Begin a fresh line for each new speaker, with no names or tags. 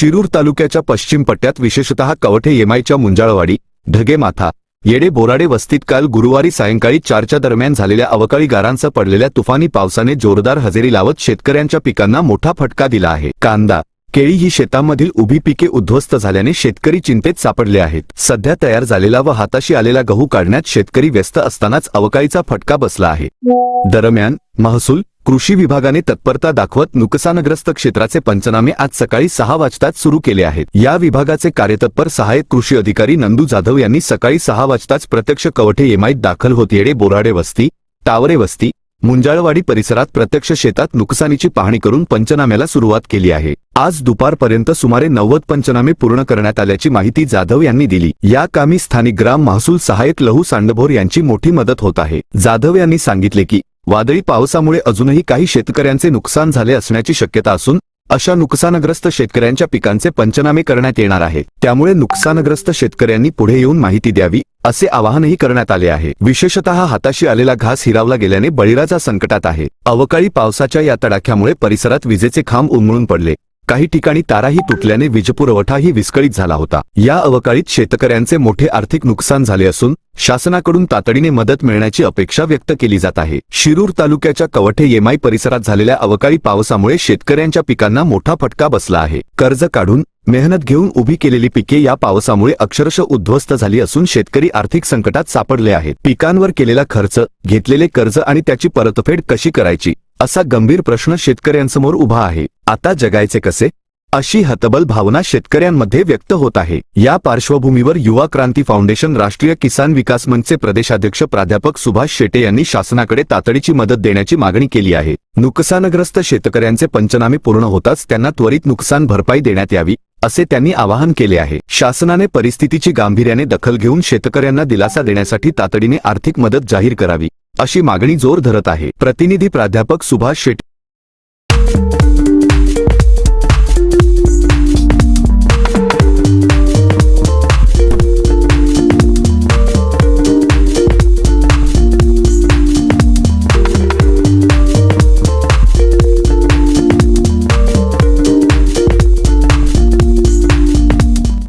शिरूर तालुक्याच्या पश्चिम पट्ट्यात विशेषतः कवठे येमाईच्या मुंजाळवाडी, ढगेमाथा, येडे बोराडे वस्तीत काल गुरुवारी सायंकाळी 4च्या दरम्यान झालेल्या अवकाळी गारांसह पडलेल्या तुफानी पावसाने जोरदार हजेरी लावत शेतकऱ्यांच्या पिकांना मोठा फटका दिला आहे। कांदा, केळी ही शेतामधील उभी पिके उद्ध्वस्त झाल्याने शेतकरी चिंतेत सापडले आहेत। सध्या तयार झालेला व हाताशी आलेला गहू काढण्यात शेतकरी व्यस्त असतानाच अवकाळीचा फटका बसला आहे। दरम्यान महसूल, कृषी विभागाने तत्परता दाखवत नुकसानग्रस्त क्षेत्राचे पंचनामे आज सकाळी 6 वाजताच सुरू केले आहेत। या विभागाचे कार्यतत्पर सहाय्यक कृषी अधिकारी नंदू जाधव यांनी सकाळी 6 वाजताच प्रत्यक्ष कवठे येमाईत दाखल होत येडे बोराडे वस्ती, टावरे वस्ती, मुंजाळवाडी परिसरात प्रत्यक्ष शेतात नुकसानीची पाहणी करून पंचनाम्याला सुरुवात केली आहे। आज दुपारपर्यंत सुमारे 90 पंचनामे पूर्ण करण्यात आल्याची माहिती जाधव यांनी दिली। या कामी स्थानिक ग्राम महसूल सहाय्यक लहू सांडभोर यांची मोठी मदत होत आहे। जाधव यांनी सांगितले की वादळी पावसामुळे अजूनही काही शेतकऱ्यांचे नुकसान झाले असण्याची शक्यता असून अशा नुकसानग्रस्त शेतकऱ्यांच्या पिकांचे पंचनामे करण्यात येणार आहे। त्यामुळे नुकसानग्रस्त शेतकऱ्यांनी पुढे येऊन माहिती द्यावी असे आवाहनही करण्यात आले आहे। विशेषतः हाताशी आलेला घास हिरावला गेल्याने बळीराजा संकटात आहे। अवकाळी पावसाच्या या तडाख्यामुळे परिसरात विजेचे खांब उन्मळून पडले, काही ठिकाणी ताराही तुटल्याने वीजपुरवठाही विस्कळीत झाला होता। या अवकाळीत शेतकऱ्यांचे मोठे आर्थिक नुकसान झाले असून शासनाकडून तातडीने मदत मिळण्याची अपेक्षा व्यक्त केली जात आहे। शिरूर तालुक्याच्या कवठे येमाई परिसरात झालेल्या अवकाळी पावसामुळे शेतकऱ्यांच्या पिकांना मोठा फटका बसला आहे। कर्ज काढून मेहनत घेऊन उभी केलेली पिके या पावसामुळे अक्षरशः उद्ध्वस्त झाली असून शेतकरी आर्थिक संकटात सापडले आहेत। पिकांवर केलेला खर्च, घेतलेले कर्ज आणि त्याची परतफेड कशी करायची असा गंभीर प्रश्न शेतकऱ्यांसमोर उभा आहे। आता जगायचे कसे, अशी हतबल भावना शेतकऱ्यांमध्ये व्यक्त होत आहे। या पार्श्वभूमीवर युवा क्रांती फाउंडेशन राष्ट्रीय किसान विकास मंचचे प्रदेशाध्यक्ष प्राध्यापक सुभाष शेटे यांनी शासनाकडे तातडीची मदत देण्याची मागणी केली आहे। नुकसानग्रस्त शेतकऱ्यांचे पंचनामे पूर्ण होताच त्यांना त्वरित नुकसान भरपाई देण्यात यावी असे त्यांनी आवाहन केले आहे। शासनाने परिस्थितीची गांभीर्याने दखल घेऊन शेतकऱ्यांना दिलासा देण्यासाठी तातडीने आर्थिक मदत जाहीर करावी अशी मागणी जोर धरत आहे। प्रतिनिधी प्राध्यापक सुभाष शेटे।